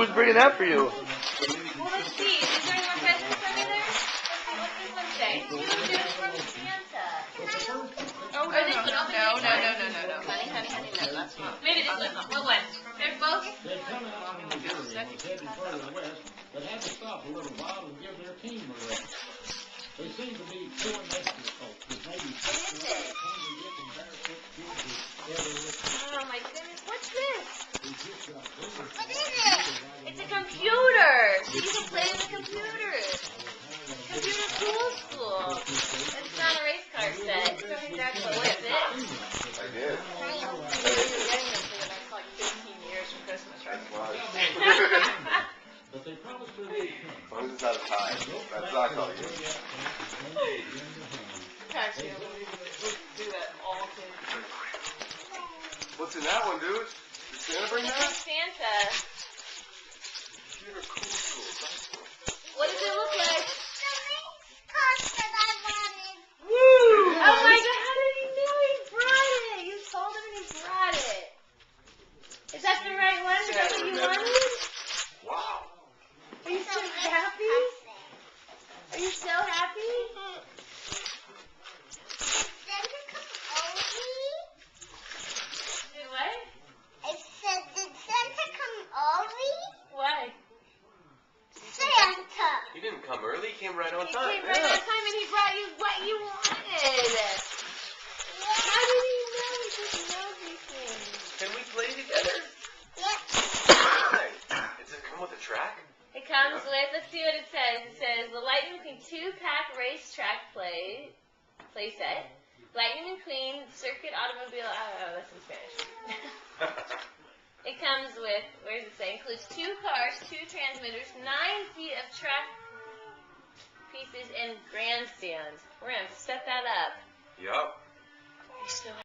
Who's bringing that for you? Well, let's see. Is there any more presents under there? What's this one say? Two gifts from Santa. Oh, Or this one? Open no, this no, one. no, no, no, no. Honey, honey, honey, no, that's not. Maybe this one. What one? They're both. They come out from the Jersey and was headed further west, but had to stop a little while and give their team a rest. They seem to be two industrious folks, with maybe What is it? hungry looking barefoot kids who ever looked Oh my goodness. What's this? What is it? It's a computer. So you can play with the computer. Computer Cool School. It's not a race car set. So congratulations. What is it? I did. You're getting them for the next like 15 years from Christmas, right? but they promised her they'd come. As long as it's out of time. That's not all you. Actually, we do that all kids. What's in that one, dude? Did Santa bring It's that? from Santa. Computer Cool School. What does it look like? That I wanted. Woo! Oh my god, how did he know he brought it? You told him and he brought it. Is that the right one? Is that what you wanted? Wow. Are you so happy? Are you so happy? Santa come early? Did what? I said, did Santa come early? Why? Santa. He didn't come early. He came right on He time. came right on time and he brought you what you wanted. How did he know? He just knows these things. Can we play together? Yep. Does it come with a track? It comes with, let's see what it says. It says, the Lightning McQueen 2-pack racetrack play set. Lightning McQueen circuit automobile, oh, that's in Spanish. It comes with, where does it say? Includes 2 cars, 2 transmitters, 9 feet of track pieces, and grandstands. We're going to set that up. Yup. Are you so